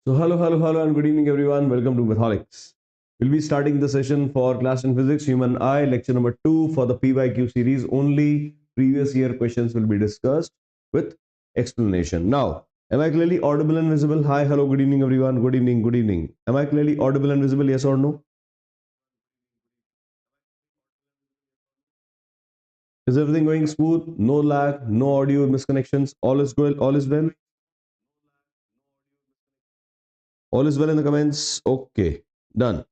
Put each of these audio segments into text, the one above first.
So hello, and good evening, everyone. Welcome to Matholics. We'll be starting the session for class in physics, human eye, lecture number 2 for the PYQ series. Only previous year questions will be discussed with explanation. Now, am I clearly audible and visible? Hi, hello, good evening, everyone. Good evening, good evening. Am I clearly audible and visible? Yes or no? Is everything going smooth? No lag, no audio misconnections. All is good. All is well. All is well in the comments. Okay, done.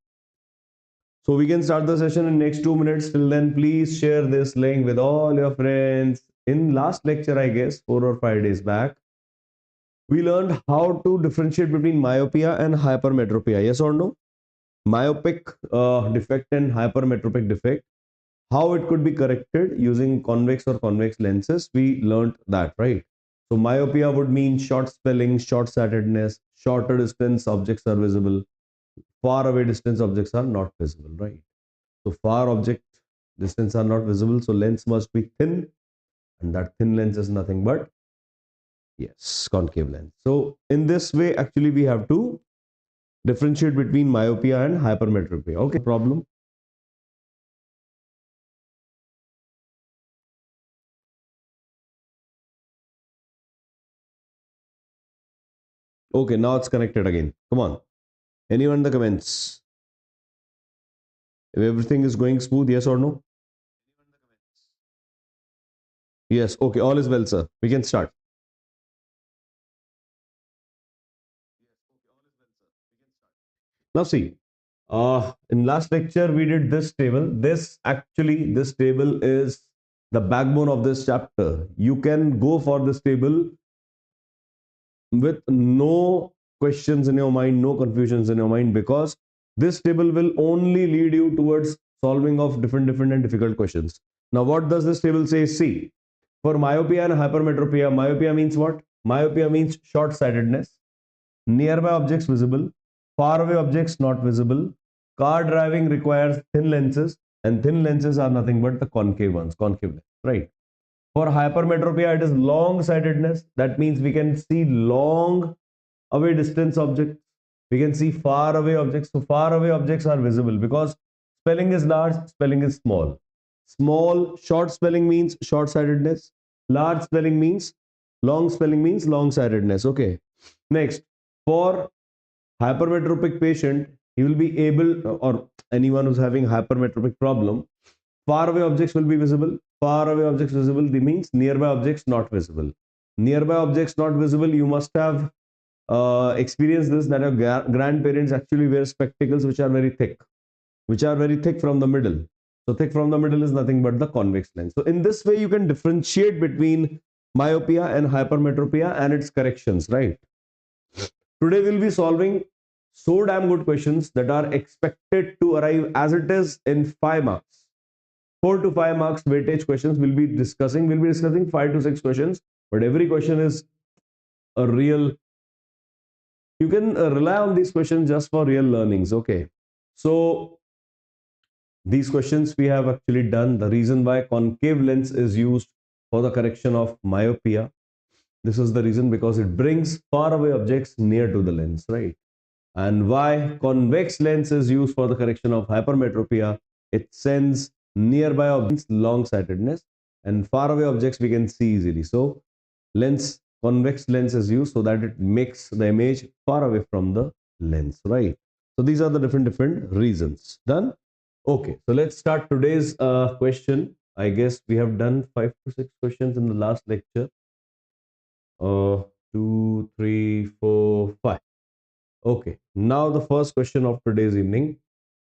So we can start the session in next 2 minutes. Till then, please share this link with all your friends. In last lecture, I guess 4 or 5 days back, we learned how to differentiate between myopia and hypermetropia. Yes or no? Myopic defect and hypermetropic defect. How it could be corrected using convex or convex lenses. We learned that, right? So myopia would mean short spelling, short-sightedness, shorter distance objects are visible, far away distance objects are not visible, right? So far object distance are not visible, so lens must be thin, and that thin lens is nothing but, yes, concave lens. So in this way, actually, we have to differentiate between myopia and hypermetropia. Okay, problem. Okay, now it's connected again. Come on. Anyone in the comments? If everything is going smooth, yes or no? Yes. Okay, all is well, sir. We can start. Now see, in last lecture we did this table. This table is the backbone of this chapter. You can go for this table with no questions in your mind, no confusions in your mind, because this table will only lead you towards solving of different and difficult questions. Now, what does this table say? See, for myopia and hypermetropia, myopia means what? Myopia means short-sightedness, nearby objects visible, far away objects not visible. Car driving requires thin lenses, and thin lenses are nothing but the concave ones, concave lens, right? For hypermetropia, it is long sightedness. That means we can see long away distance objects. We can see far away objects. So far away objects are visible because spelling is large, spelling is small. Short spelling means short sightedness. Large spelling means long sightedness. Okay. Next, for hypermetropic patient, he will be able, or anyone who's having hypermetropic problem, far away objects will be visible. Far away objects visible means nearby objects not visible. Nearby objects not visible, you must have experienced this, that your grandparents actually wear spectacles which are very thick from the middle. So thick from the middle is nothing but the convex lens. So in this way, you can differentiate between myopia and hypermetropia and its corrections, right? Today we'll be solving so damn good questions that are expected to arrive as it is in 5 marks. 4 to 5 marks weightage questions we'll be discussing. We'll be discussing 5 to 6 questions, but every question is a real, you can rely on these questions just for real learnings. Okay, so these questions we have actually done. The reason why concave lens is used for the correction of myopia, this is the reason, because it brings far away objects near to the lens, right? And why convex lens is used for the correction of hypermetropia, it sends nearby objects long sightedness, and far away objects we can see easily. So convex lens is used so that it makes the image far away from the lens, right? So these are the different reasons. Done. Okay, so let's start today's question. I guess we have done 5 to 6 questions in the last lecture. 2, 3, 4, 5. Okay, now the first question of today's evening.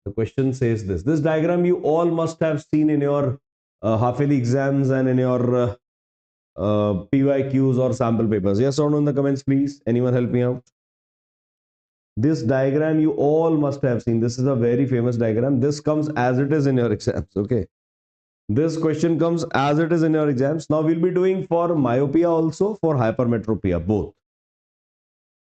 The question says this. This diagram you all must have seen in your half-yearly exams and in your PYQs or sample papers. Yes or no in the comments, please. Anyone help me out? This diagram you all must have seen. This is a very famous diagram. This comes as it is in your exams. Okay. This question comes as it is in your exams. Now we'll be doing for myopia also, for hypermetropia, both.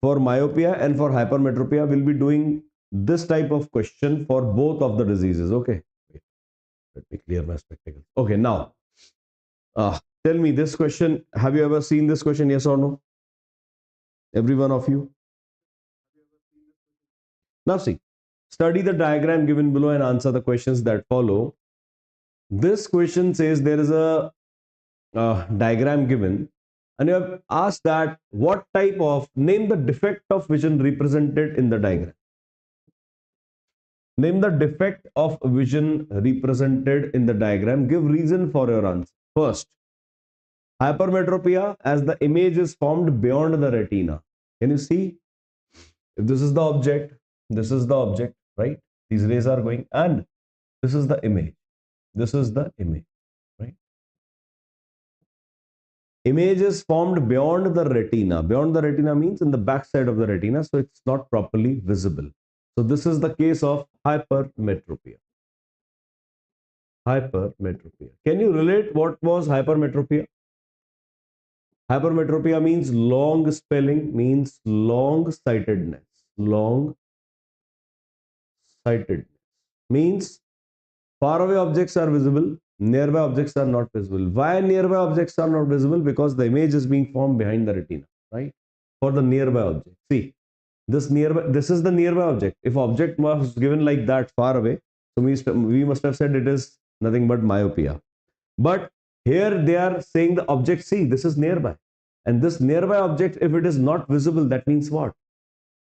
For myopia and for hypermetropia, we'll be doing this type of question for both of the diseases. Okay. Wait, let me clear my spectacles. Okay, now tell me this question. Have you ever seen this question? Yes or no? Every one of you? Now see, study the diagram given below and answer the questions that follow. This question says there is a diagram given, and you have asked that what type of, name the defect of vision represented in the diagram. Name the defect of vision represented in the diagram. Give reason for your answer. First, hypermetropia, as the image is formed beyond the retina. Can you see? If this is the object, this is the object, right? These rays are going, and this is the image. This is the image, right? Image is formed beyond the retina. Beyond the retina means in the back side of the retina, so it's not properly visible. So this is the case of hypermetropia. Hypermetropia. Can you relate what was hypermetropia? Hypermetropia means long spelling, means long sightedness. Long sightedness means far away objects are visible, nearby objects are not visible. Why nearby objects are not visible? Because the image is being formed behind the retina, right? For the nearby object. See, this is the nearby object. If object was given like that far away, so we must have said it is nothing but myopia. But here they are saying the object, see, this is nearby. And this nearby object, if it is not visible, that means what?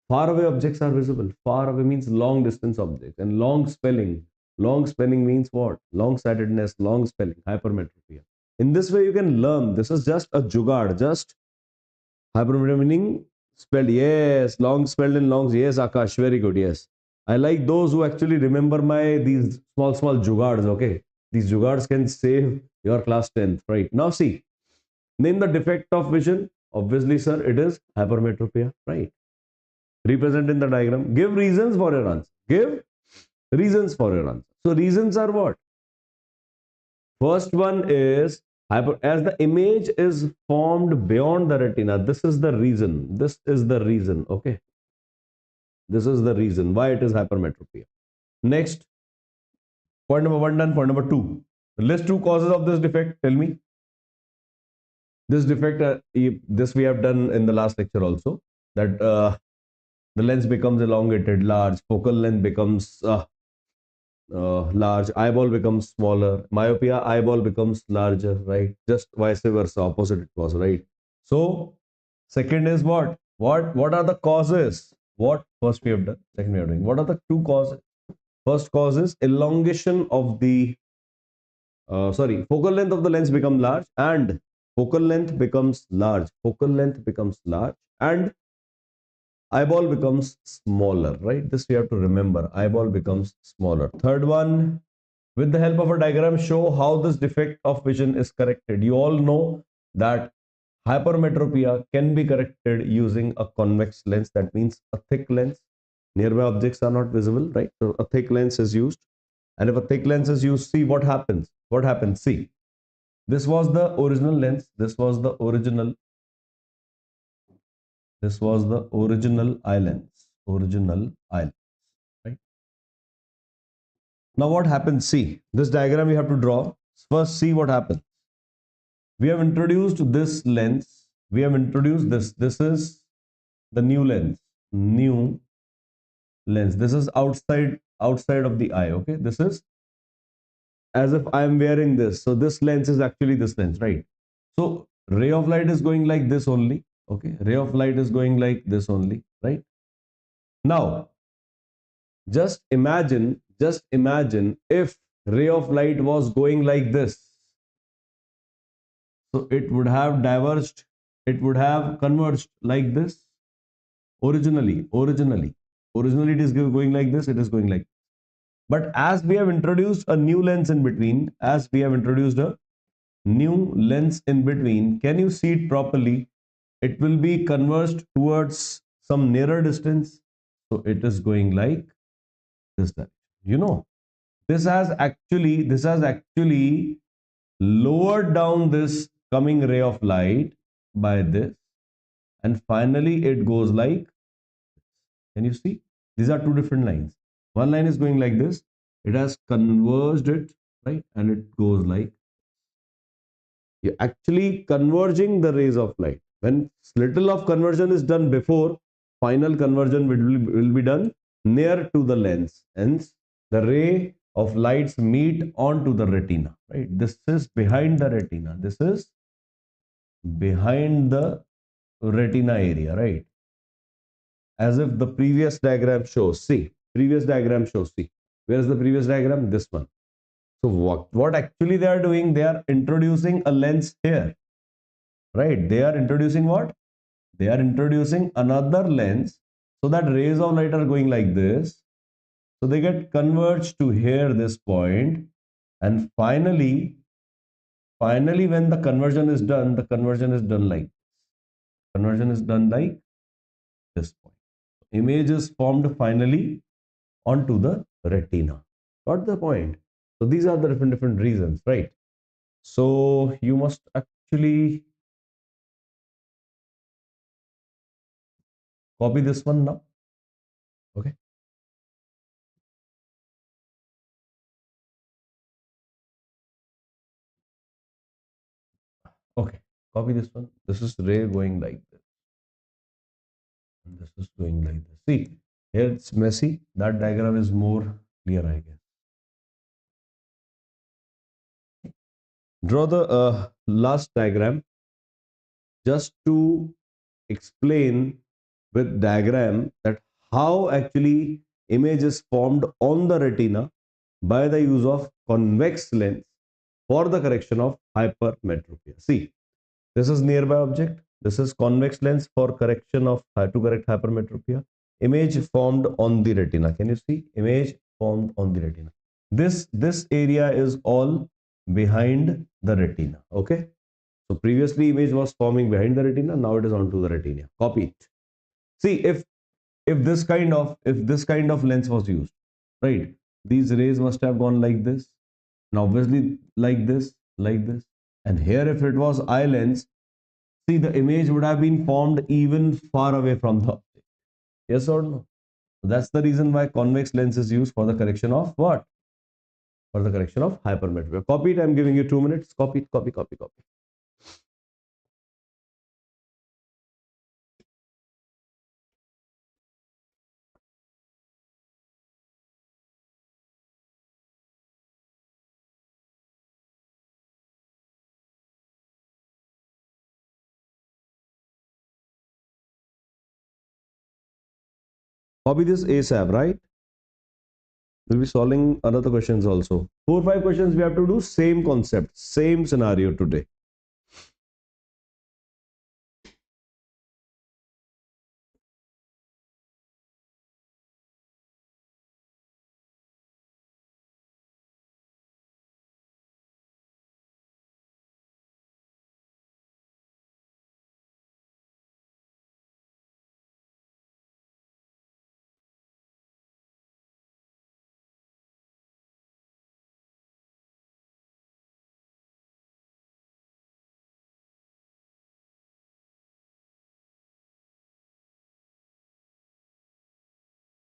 Far away objects are visible. Far away means long distance objects. And long spelling. Long spelling means what? Long sightedness, long spelling, hypermetropia. In this way, you can learn. This is just a jugaad. Just hypermetropia meaning spelled. Yes, long spelled in longs. Yes, Akash, very good. Yes. I like those who actually remember these small jugaads. Okay. These jugaads can save your class 10th. Right. Now see. Name the defect of vision. Obviously, sir, it is hypermetropia. Right. Represent in the diagram. Give reasons for your answer. Give reasons for your answer. So reasons are what? First one is as the image is formed beyond the retina. This is the reason. This is the reason. Okay. This is the reason why it is hypermetropia. Next, point number 1 done. Point number 2. List 2 causes of this defect. Tell me. This defect, this we have done in the last lecture also. That the lens becomes elongated, large, focal length becomes large, eyeball becomes smaller, myopia, eyeball becomes larger, right? Just vice versa, opposite it was, right? So second is what? What are the causes? What first we have done, second we are doing. What are the 2 causes? First cause is elongation of the focal length of the lens become large, and focal length becomes large. Focal length becomes large, and eyeball becomes smaller, right? This we have to remember. Eyeball becomes smaller. Third one, with the help of a diagram, show how this defect of vision is corrected. You all know that hypermetropia can be corrected using a convex lens. That means a thick lens. Nearby objects are not visible, right? So a thick lens is used. And if a thick lens is used, see what happens. What happens? See, this was the original lens. This was the original eye lens. Original eye lens, right? Now what happens? See, this diagram you have to draw. First, see what happens. We have introduced this lens. We have introduced this. This is the new lens. New lens. This is outside of the eye. Okay. This is as if I am wearing this. So this lens is actually this lens, right? So ray of light is going like this only. Okay. Ray of light is going like this only, right? Now, just imagine if ray of light was going like this. So it would have diverged, it would have converged like this. Originally it is going like this, it is going like this. But as we have introduced a new lens in between, can you see it properly? It will be converged towards some nearer distance. So it is going like this direction. You know, this has actually lowered down this coming ray of light by this, and finally it goes like, can you see? These are 2 different lines. One line is going like this, it has converged it, right? And it goes like, you're actually converging the rays of light. When little of conversion is done before, final conversion will be done near to the lens. Hence, the ray of lights meet onto the retina. Right. This is behind the retina. This is behind the retina area. Right. As if the previous diagram shows. See, previous diagram shows. See, where is the previous diagram? This one. So what actually they are doing? They are introducing a lens here. Right. They are introducing what? They are introducing another lens so that rays of light are going like this. So they get converged to here, this point, and finally, when the conversion is done, the conversion is done like conversion is done like this point. Image is formed finally onto the retina. Got the point? So these are the different reasons, right? So you must actually copy this one now. Okay. Okay. Copy this one. This is ray going like this. And this is going like this. See, here it's messy. That diagram is more clear, I guess. Draw the last diagram just to explain with diagram that how actually image is formed on the retina by the use of convex lens for the correction of hypermetropia. See, this is nearby object. This is convex lens for correction of to correct hypermetropia. Image formed on the retina. Can you see? Image formed on the retina. This area is all behind the retina. Okay. So previously image was forming behind the retina. Now it is onto the retina. Copy it. See, if this kind of lens was used, right? These rays must have gone like this. Now obviously like this. And here if it was eye lens, see, the image would have been formed even far away from the object. Yes or no? That's the reason why convex lens is used for the correction of what? For the correction of hypermetropia. Copy it. I'm giving you 2 minutes. Copy it. Copy. Copy this ASAP, right? We'll be solving another questions also. 4 5 questions we have to do. Same concept, same scenario today.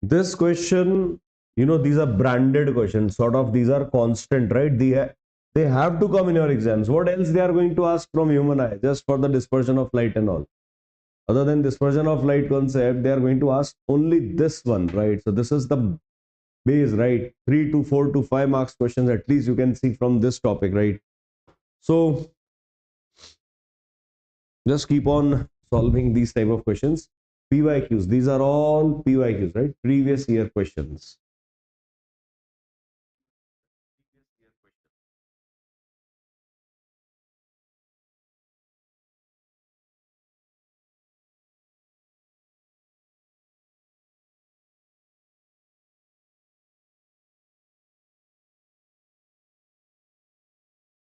This question, these are branded questions. Sort of, these are constant, right? They have to come in your exams. What else they are going to ask from human eye? Just for the dispersion of light and all. Other than dispersion of light concept, they are going to ask only this one, right? So this is the base, right? 3 to 4 to 5 marks questions at least you can see from this topic, right? So just keep on solving these type of questions. PYQs, these are all PYQs, right? Previous year questions.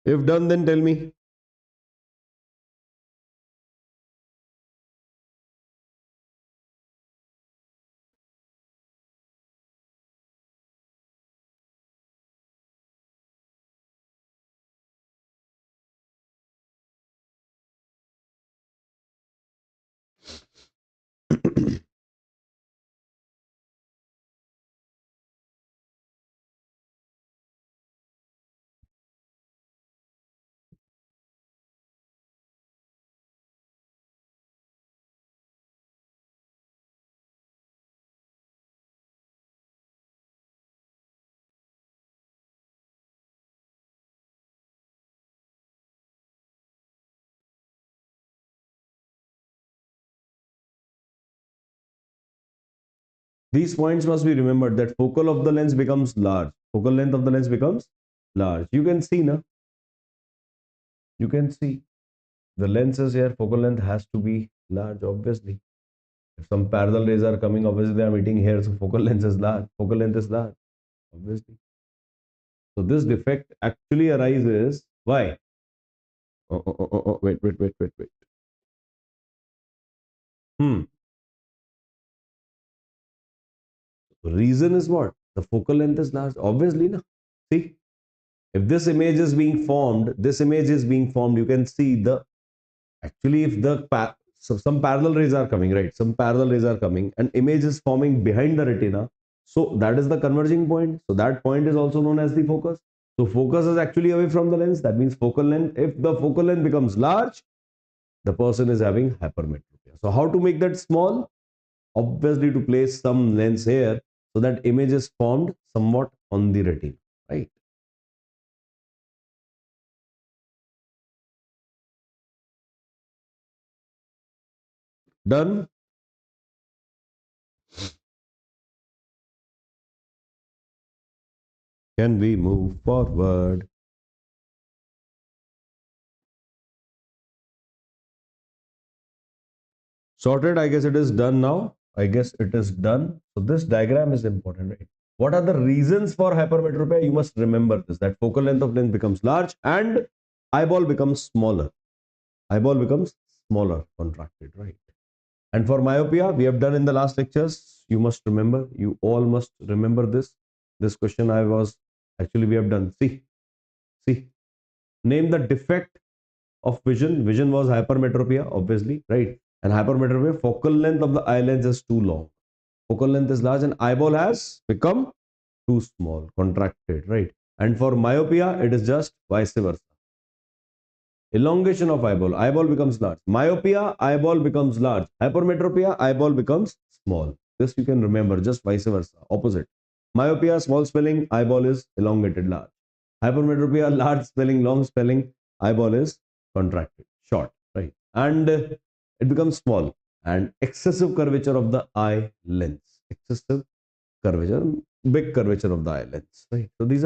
If done, then tell me. These points must be remembered that focal of the lens becomes large. Focal length of the lens becomes large. You can see now. You can see the lens is here. Focal length has to be large, obviously. If some parallel rays are coming, obviously they are meeting here, so focal length is large. Focal length is large, obviously. So this defect actually arises. Why? Wait. Hmm. Reason is what? The focal length is large. Obviously, na. See, if this image is being formed, this image is being formed. You can see the actually if the so some parallel rays are coming, right? Some parallel rays are coming, and image is forming behind the retina. So that is the converging point. So that point is also known as the focus. So focus is actually away from the lens. That means focal length. If the focal length becomes large, the person is having hypermetropia. So how to make that small? Obviously to place some lens here so that image is formed somewhat on the retina, right? Done. Can we move forward? Sorted. I guess it is done now. I guess it is done. So this diagram is important, right? What are the reasons for hypermetropia? You must remember this, that focal length of lens becomes large and eyeball becomes smaller. Eyeball becomes smaller, contracted, right? And for myopia, we have done in the last lectures. You must remember, you all must remember this. This question I was actually we have done. See, name the defect of vision. Vision was hypermetropia, obviously, right? And hypermetropia, focal length of the eye lens is too long. Focal length is large and eyeball has become too small, contracted, right? And for myopia, it is just vice versa. Elongation of eyeball, eyeball becomes large. Myopia, eyeball becomes large. Hypermetropia, eyeball becomes small. This you can remember, just vice versa, opposite. Myopia, small spelling, eyeball is elongated, large. Hypermetropia, large spelling, long spelling, eyeball is contracted, short, right? And it becomes small. And excessive curvature of the eye lens. Excessive curvature, big curvature of the eye lens, right? So these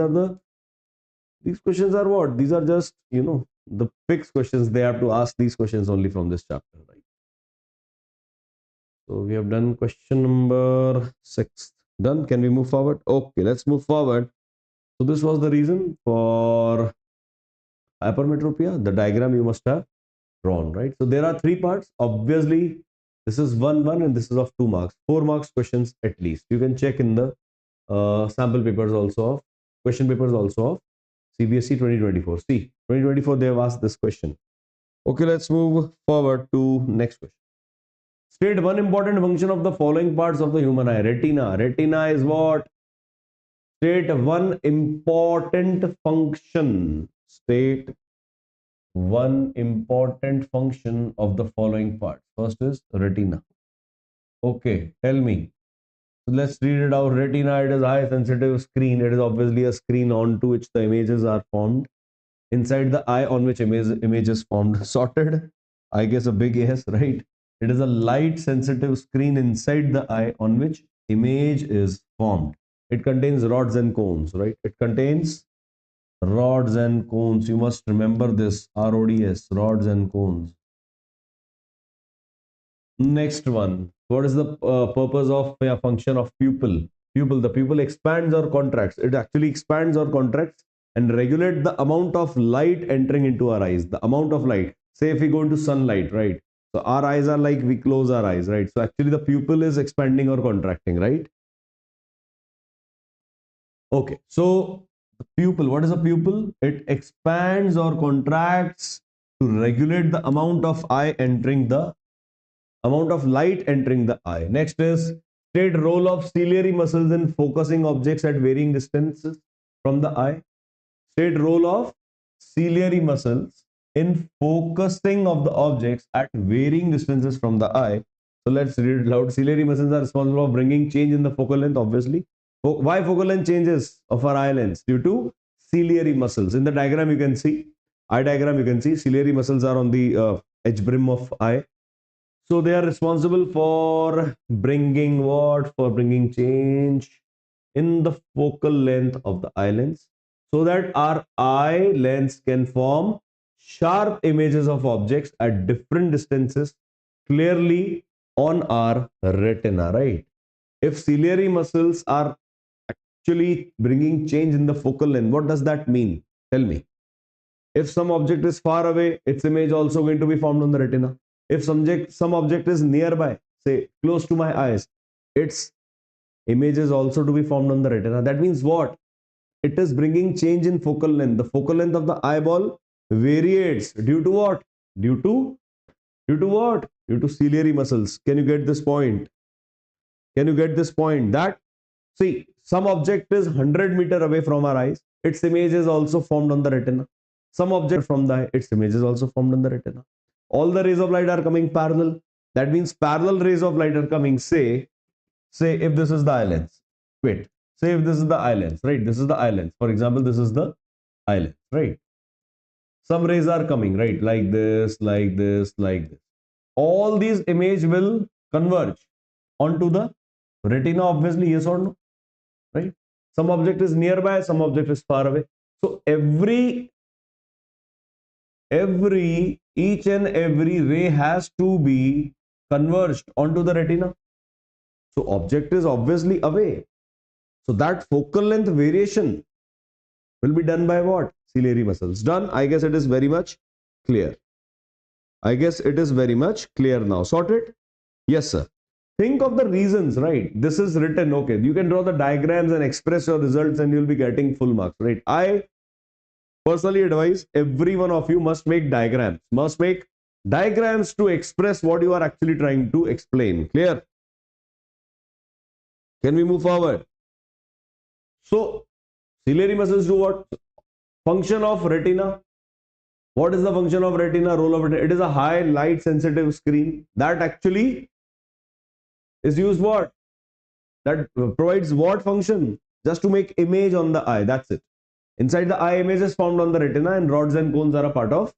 questions are what? These are just, the Pyqs questions. They have to ask these questions only from this chapter, right? So we have done question number 6. Done. Can we move forward? Okay, let's move forward. So this was the reason for hypermetropia. The diagram you must have drawn, right? So there are 3 parts. Obviously, this is 1 and this is of 2 marks. 4 marks questions at least. You can check in the sample papers also of question papers also of CBSE 2024. See, 2024 they have asked this question. Okay, let's move forward to next question. State one important function of the following parts of the human eye. Retina. Retina is what? State one important function. State one important function of the following parts. First is retina. Okay, tell me. So let's read it out. Retina, it is high sensitive screen. It is obviously a screen onto which the images are formed. Inside the eye on which image is formed. Sorted. I guess a big yes, right? It is a light sensitive screen inside the eye on which image is formed. It contains rods and cones, right? It contains rods and cones. You must remember this. RODS, rods and cones. Next one. What is the purpose of function of pupil? Pupil. The pupil expands or contracts. It actually expands or contracts and regulate the amount of light entering into our eyes. The amount of light. Say if we go into sunlight, right? So our eyes are like we close our eyes, right? So actually the pupil is expanding or contracting, right? Okay. So the pupil. What is a pupil? It expands or contracts to regulate the amount of light entering the eye. Next is state role of ciliary muscles in focusing objects at varying distances from the eye. State role of ciliary muscles in focusing of the objects at varying distances from the eye. So let's read it loud. Ciliary muscles are responsible for bringing change in the focal length, obviously. Why focal length changes of our eye lens? Due to ciliary muscles. In the diagram you can see, eye diagram you can see, ciliary muscles are on the edge brim of eye. So they are responsible for bringing what? For bringing change in the focal length of the eye lens so that our eye lens can form sharp images of objects at different distances clearly on our retina, right? If ciliary muscles are actually bringing change in the focal length, what does that mean? Tell me. If some object is far away, its image also going to be formed on the retina. If some object is nearby, say close to my eyes, its image is also to be formed on the retina. That means what? It is bringing change in focal length. The focal length of the eyeball varies due to what? Due to what? Due to ciliary muscles. Can you get this point? Can you get this point? That see, some object is 100 meter away from our eyes. Its image is also formed on the retina. Some object from the eye, its image is also formed on the retina. All the rays of light are coming parallel. That means parallel rays of light are coming. Say if this is the eye lens. Wait. Say if this is the eye lens, right? This is the eye lens. For example, this is the eye lens, right? Some rays are coming, right? Like this, like this, like this. All these image will converge onto the retina, obviously, yes or no, right? Some object is nearby, some object is far away. So each and every ray has to be converged onto the retina. So object is obviously away. So that focal length variation will be done by what? Ciliary muscles. Done. I guess it is very much clear. I guess it is very much clear now. Sorted? Yes, sir. Think of the reasons, right? This is written, okay. You can draw the diagrams and express your results and you'll be getting full marks, right? I personally advise every one of you must make diagrams to express what you are actually trying to explain. Clear? Can we move forward? So, ciliary muscles do what? Function of retina. What is the function of retina? Role of retina? It is a high light sensitive screen that actually is used what? That provides what function? Just to make image on the eye. That's it. Inside the eye, image is formed on the retina, and rods and cones are a part of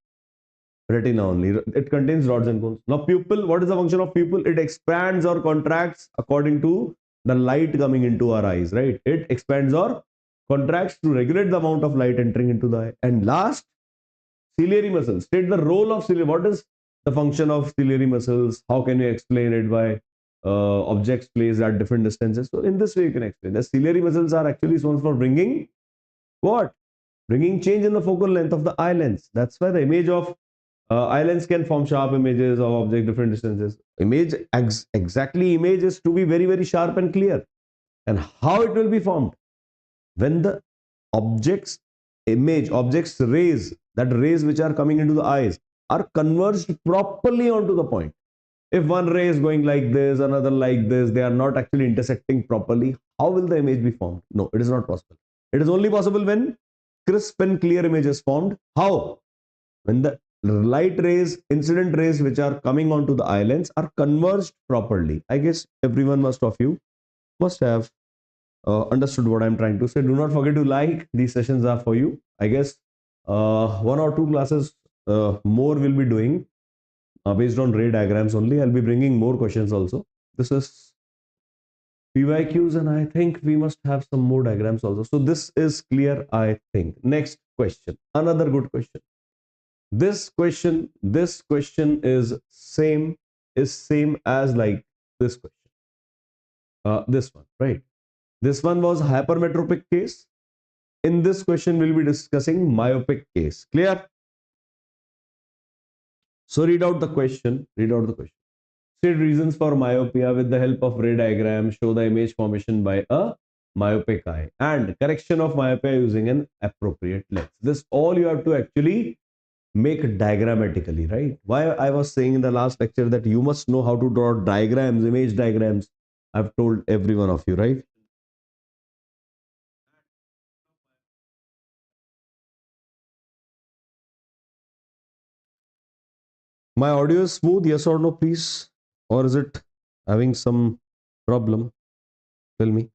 retina only. It contains rods and cones. Now, pupil, what is the function of pupil? It expands or contracts according to the light coming into our eyes, right? It expands or contracts to regulate the amount of light entering into the eye. And last, ciliary muscles. State the role of ciliary. What is the function of ciliary muscles? How can you explain it by objects placed at different distances? So, in this way, you can explain. The ciliary muscles are actually responsible for bringing what? Bringing change in the focal length of the eye lens. That's why the image of eye lens can form sharp images of object different distances. Exactly image is to be very very sharp and clear. And how it will be formed? When the objects rays, that rays which are coming into the eyes are converged properly onto the point. If one ray is going like this, another like this, they are not actually intersecting properly. How will the image be formed? No, it is not possible. It is only possible when crisp and clear image is formed. How? When the light rays, incident rays which are coming onto the eye lens are converged properly. I guess everyone of you must have understood what I'm trying to say. Do not forget to like. These sessions are for you. I guess one or two classes more will be doing based on ray diagrams only. I'll be bringing more questions also. This is PYQs, and I think we must have some more diagrams also. So this is clear, I think. Next question. Another good question. This question is same as like this question. This one, right? This one was hypermetropic case. In this question, we'll be discussing myopic case. Clear? So read out the question. Read out the question. State reasons for myopia with the help of ray diagram. Show the image formation by a myopic eye and correction of myopia using an appropriate lens. This all you have to actually make diagrammatically, right? Why I was saying in the last lecture that you must know how to draw diagrams, image diagrams. I've told every one of you, right? My audio is smooth, yes or no, please? Or is it having some problem? Tell me.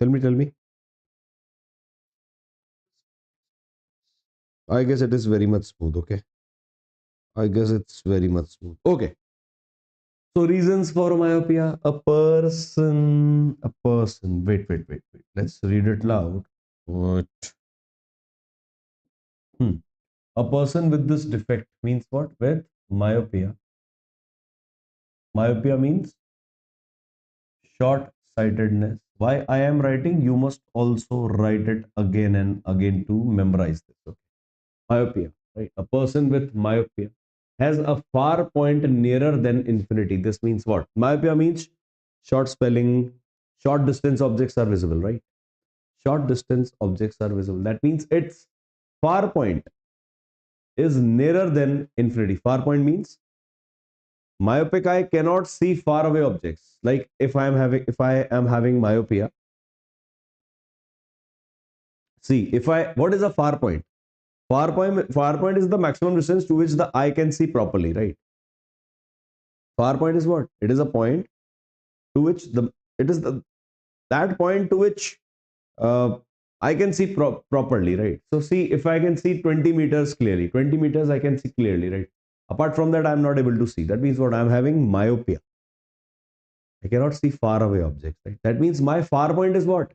Tell me. I guess it is very much smooth. Okay, I guess it's very much smooth. Okay. So reasons for myopia: a person. Wait. Let's read it loud. What? Hmm. A person with this defect means what? With myopia. Myopia means short sightedness. Why I am writing? You must also write it again and again to memorize this. Okay. Myopia, right? A person with myopia has a far point nearer than infinity. This means what? Myopia means short spelling, short distance objects are visible, right? Short distance objects are visible. That means its far point is nearer than infinity. Far point means myopic eye cannot see far away objects. Like if I am having myopia, see if I what is a far point? Far point is the maximum distance to which the eye can see properly, right? Far point is what? It is a point to which the it is the that point to which uh, I can see properly, right? So see if I can see 20 meters clearly, 20 meters I can see clearly, right? Apart from that, I'm not able to see. That means what? I'm having myopia. I cannot see far away objects, right? That means my far point is what?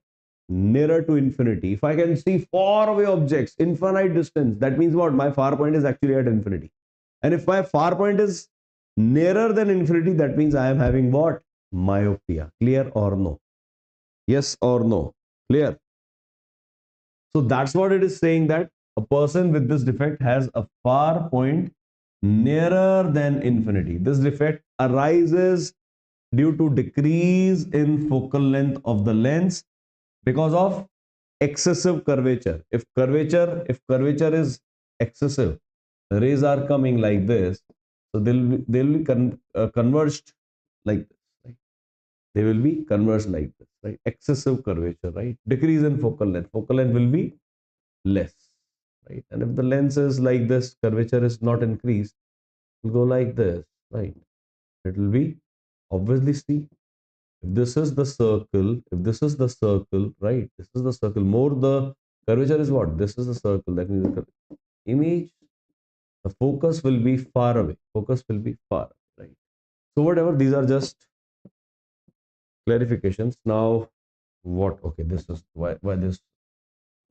Nearer to infinity. If I can see far away objects, infinite distance, that means what? My far point is actually at infinity. And if my far point is nearer than infinity, that means I am having what? Myopia. Clear or no? Yes or no? Clear? So that's what it is saying, that a person with this defect has a far point nearer than infinity. This defect arises due to decrease in focal length of the lens because of excessive curvature. If curvature is excessive, the rays are coming like this, so they'll be converged like this, right? They will be converged like this, right? Excessive curvature, right? Decrease in focal length. Focal length will be less, right? And if the lens is like this, curvature is not increased, it will go like this, right? It will be obviously, see, if this is the circle, if this is the circle, right? This is the circle. More the curvature is what? This is the circle. That means the image, the focus will be far away. Focus will be far away, right? So whatever, these are just clarifications. Now, what? Okay, this is why this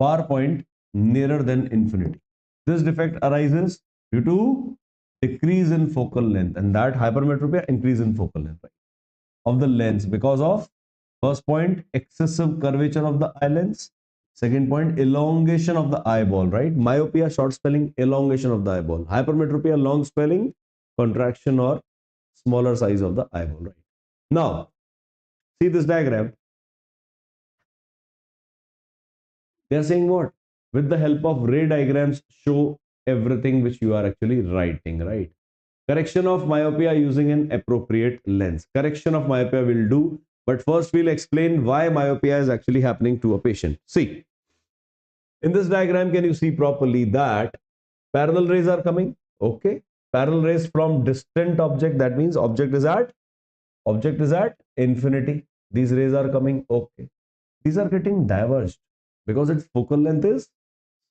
far point nearer than infinity. This defect arises due to decrease in focal length, and that hypermetropia increase in focal length, right, of the lens because of first point excessive curvature of the eye lens, second point elongation of the eyeball, right? Myopia short spelling elongation of the eyeball, hypermetropia long spelling contraction or smaller size of the eyeball, right? Now see this diagram. They are saying what? With the help of ray diagrams, show everything which you are actually writing, right? Correction of myopia using an appropriate lens. Correction of myopia will do, but first we'll explain why myopia is actually happening to a patient. See, in this diagram, can you see properly that parallel rays are coming? Okay. Parallel rays from distant object, that means object is at infinity. These rays are coming. Okay. These are getting diverged because its focal length is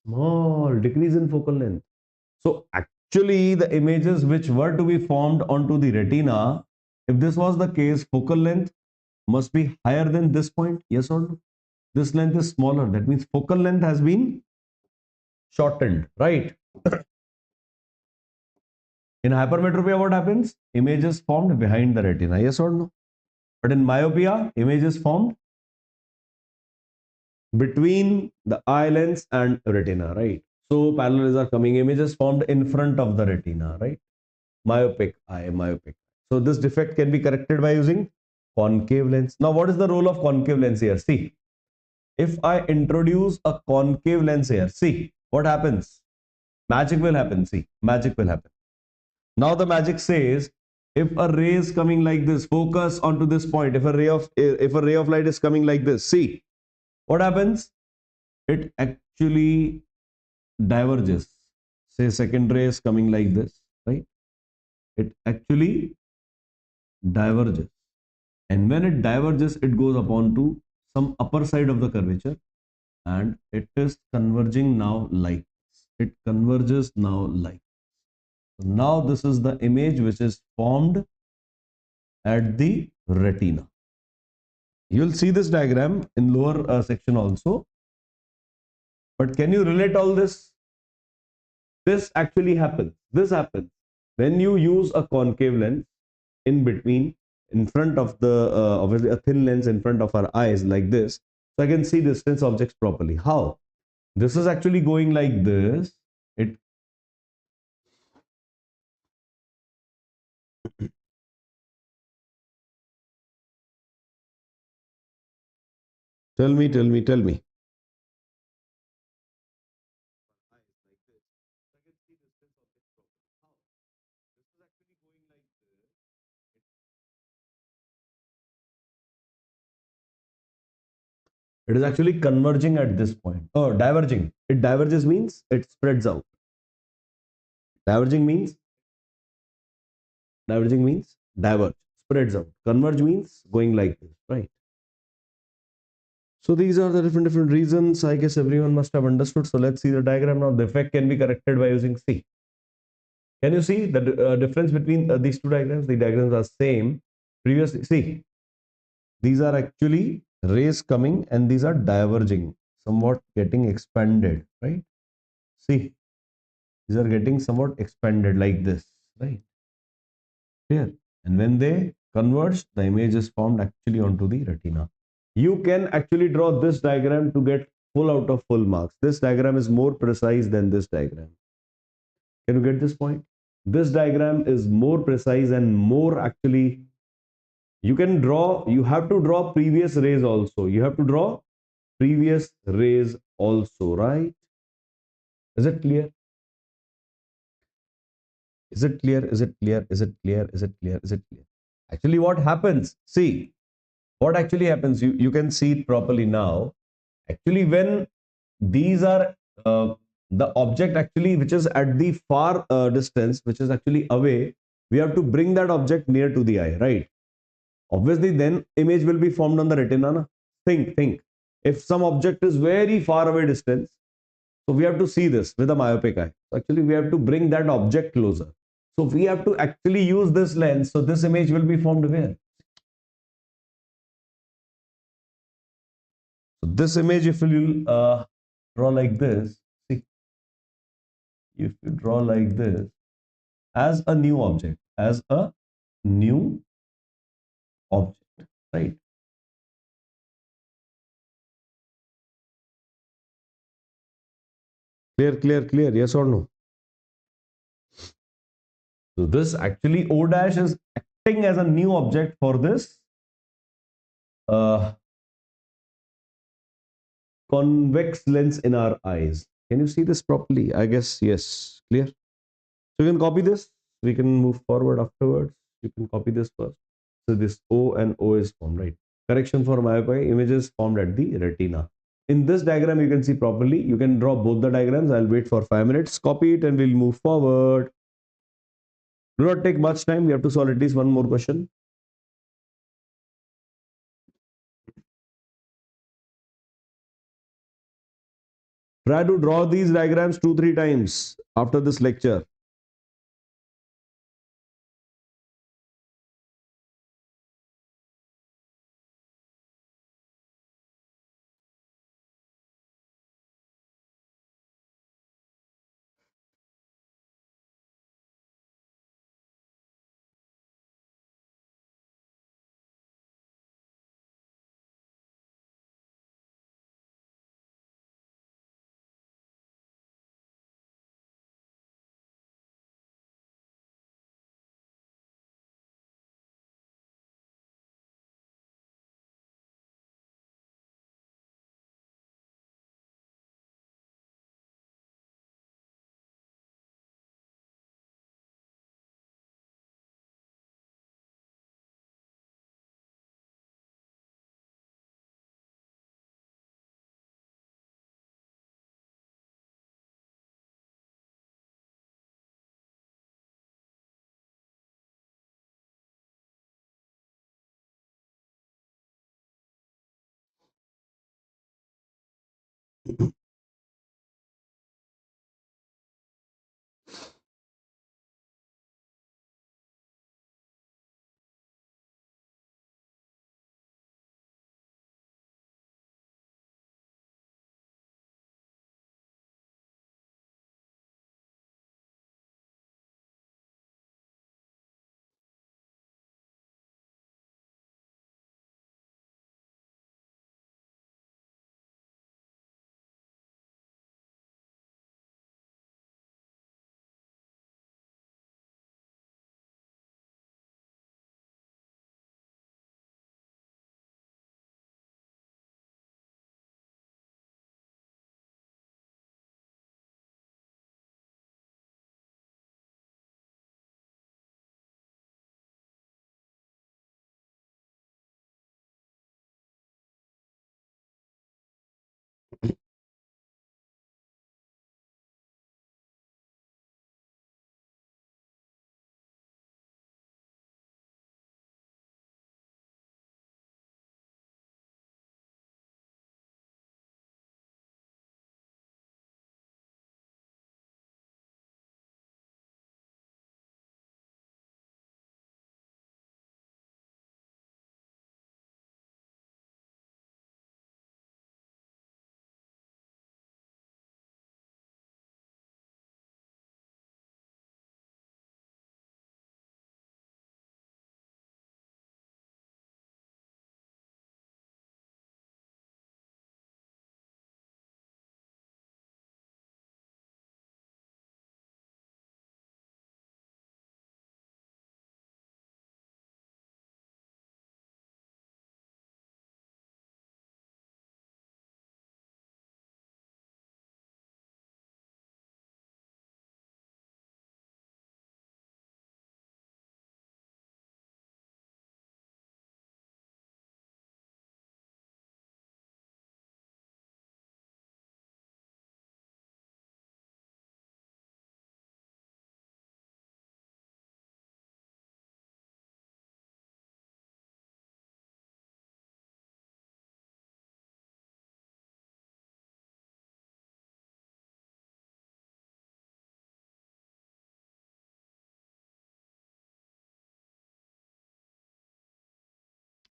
small, decrease in focal length. So actually the images which were to be formed onto the retina, if this was the case, focal length must be higher than this point. Yes or no? This length is smaller. That means focal length has been shortened, right? In hypermetropia, what happens? Image is formed behind the retina. Yes or no? But in myopia, image is formed between the eye lens and retina, right? So parallel rays are coming. Image is formed in front of the retina, right? Myopic eye, myopic. So this defect can be corrected by using concave lens. Now, what is the role of concave lens here? See, if I introduce a concave lens here, see what happens. Magic will happen. See, magic will happen. Now the magic says, if a ray is coming like this, focus onto this point. If a ray of light is coming like this, see what happens. It actually diverges. Say second ray is coming like this, right? It actually diverges, and when it diverges, it goes upon to some upper side of the curvature, and it is converging now like this. It converges now like. So now this is the image which is formed at the retina. You'll see this diagram in lower section also. But can you relate all this? This actually happens. This happens when you use a concave lens in between, in front of the, obviously a thin lens in front of our eyes like this. So I can see distance objects properly. How? This is actually going like this. It tell me. It is actually converging at this point. Oh, diverging. It diverges means it spreads out. Diverging means diverge, spreads out. Converge means going like this, right? So these are the different reasons. I guess everyone must have understood. So let's see the diagram now. The effect can be corrected by using C. Can you see the difference between these two diagrams? The diagrams are same. Previously, see, these are actually rays coming and these are diverging, somewhat getting expanded, right? See, these are getting somewhat expanded like this, right? Here. And when they converge, the image is formed actually onto the retina. You can actually draw this diagram to get full out of full marks. This diagram is more precise than this diagram. Can you get this point? This diagram is more precise and more actually, you can draw, you have to draw previous rays also. You have to draw previous rays also, right? Is it clear? Is it clear? Is it clear? Is it clear? Is it clear? Is it clear? Actually, what happens? See, what actually happens? You can see it properly now. Actually, when these are the object actually which is at the far distance, which is actually away, we have to bring that object near to the eye, right? Obviously, then image will be formed on the retina. Na? Think. If some object is very far away distance, so we have to see this with a myopic eye. So actually, we have to bring that object closer. So we have to actually use this lens. So this image will be formed where? So this image, if you draw like this, see, if you draw like this as a new object, right? Clear. Yes or no? So this actually O dash is acting as a new object for this uh, convex lens in our eyes. Can you see this properly? I guess yes. Clear. So you can copy this. We can move forward afterwards. You can copy this first. So this O and O is formed, right? Correction for myopia, images formed at the retina. In this diagram, you can see properly. You can draw both the diagrams. I'll wait for 5 minutes. Copy it and we'll move forward. Do not take much time. We have to solve at least one more question. Try to draw these diagrams 2-3 times after this lecture.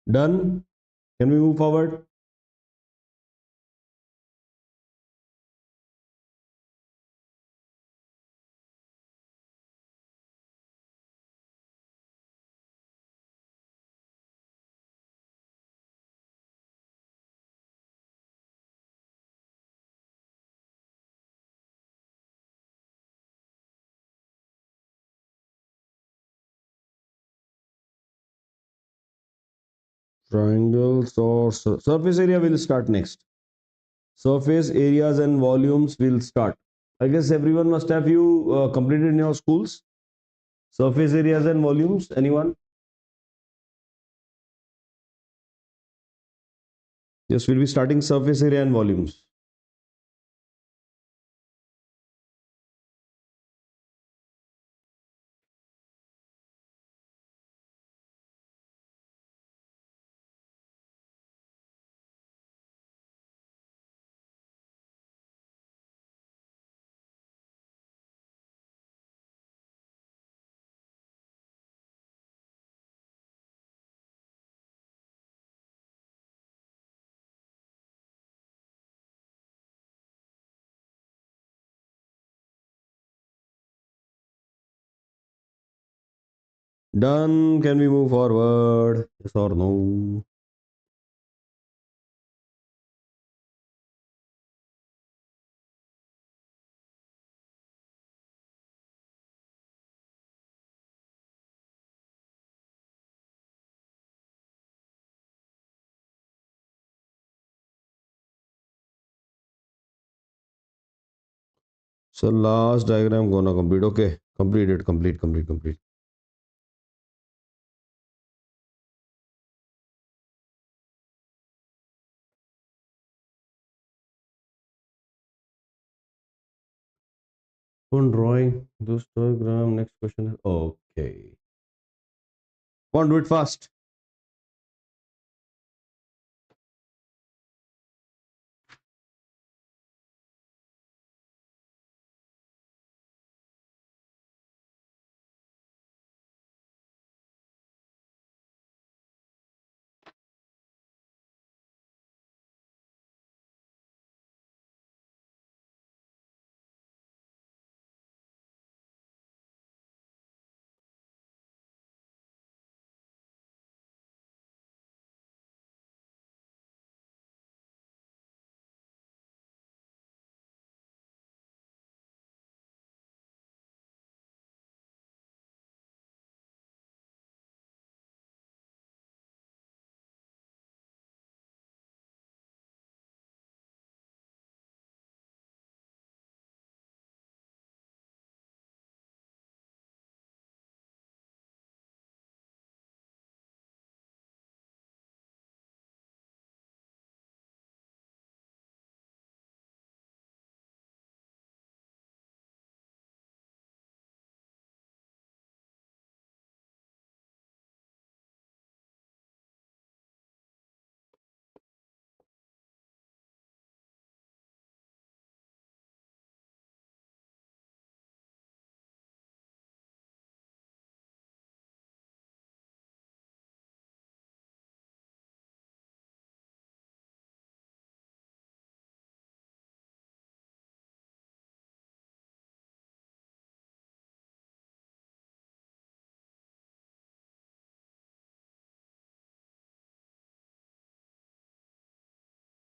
Done. Can we move forward? Triangles or surface area will start next. Surface areas and volumes will start. I guess everyone must have you completed in your schools. Surface areas and volumes. Anyone? Yes, we'll be starting surface area and volumes. Done. Can we move forward? Yes or no? So last diagram gonna complete. Okay, completed. Complete. On drawing this diagram. Next question is okay. Want to do it fast?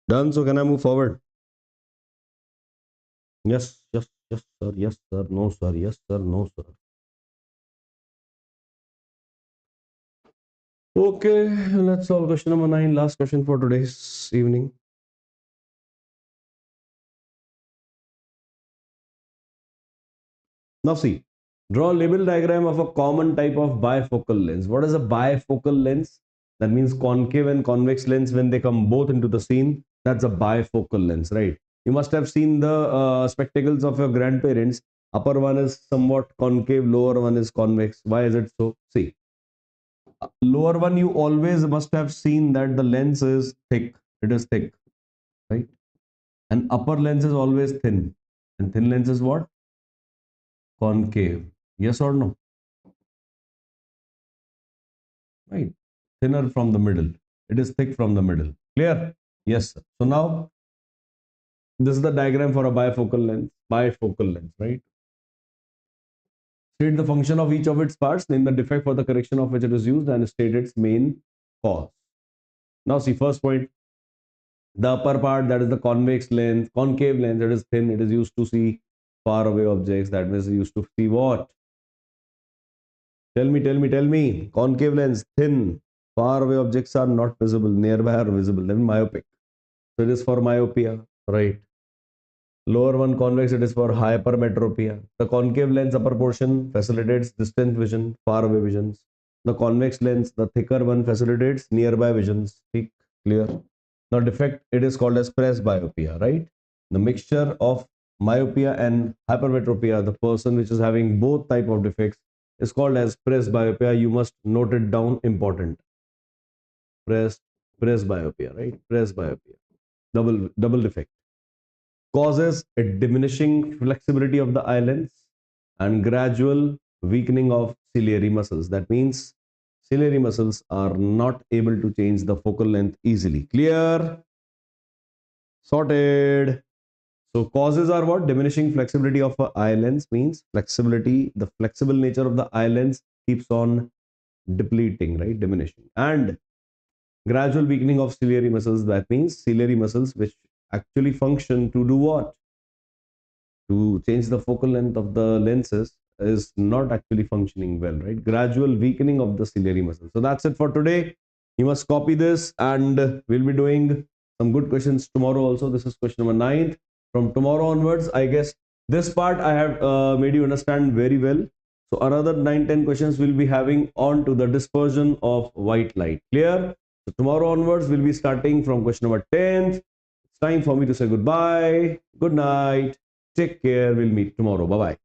Done. So can I move forward? Yes, yes, yes, sir. Yes, sir. No, sir. Yes, sir. No, sir. Okay, let's solve question number 9. Last question for today's evening. Now see, draw a label diagram of a common type of bifocal lens. What is a bifocal lens? That means concave and convex lens when they come both into the scene. That's a bifocal lens, right? You must have seen the spectacles of your grandparents. Upper one is somewhat concave, lower one is convex. Why is it so? See, lower one you always must have seen that the lens is thick. It is thick, right? And upper lens is always thin. And thin lens is what? Concave. Yes or no? Right? Thinner from the middle. It is thick from the middle. Clear? Yes, sir. So now this is the diagram for a bifocal lens. Bifocal lens, right? State the function of each of its parts, name the defect for the correction of which it is used, and state its main cause. Now see, first point, the upper part, that is the convex lens, concave lens, it is thin, it is used to see far away objects. That means used to see what? Tell me. Concave lens, thin, far away objects are not visible, nearby are visible. Then myopic. So it is for myopia, right? Lower one convex, it is for hypermetropia. The concave lens upper portion facilitates distant vision, far away visions. The convex lens, the thicker one, facilitates nearby visions. Thick, clear. Now defect, it is called as presbyopia, right? The mixture of myopia and hypermetropia, the person which is having both type of defects, is called as presbyopia. You must note it down, important. Presbyopia, right? Presbyopia. Double defect. Causes a diminishing flexibility of the eye lens and gradual weakening of ciliary muscles. That means ciliary muscles are not able to change the focal length easily. Clear? Sorted. So causes are what? Diminishing flexibility of a eye lens means flexibility, the flexible nature of the eye lens keeps on depleting, right? Diminishing. And gradual weakening of ciliary muscles. That means ciliary muscles which actually function to do what? To change the focal length of the lenses is not actually functioning well, right? Gradual weakening of the ciliary muscle. So that's it for today. You must copy this, and we'll be doing some good questions tomorrow also. This is question number 9. From tomorrow onwards, I guess this part I have made you understand very well. So another 9-10 questions we'll be having on to the dispersion of white light. Clear? So tomorrow onwards, we'll be starting from question number 10. It's time for me to say goodbye. Good night. Take care. We'll meet tomorrow. Bye bye.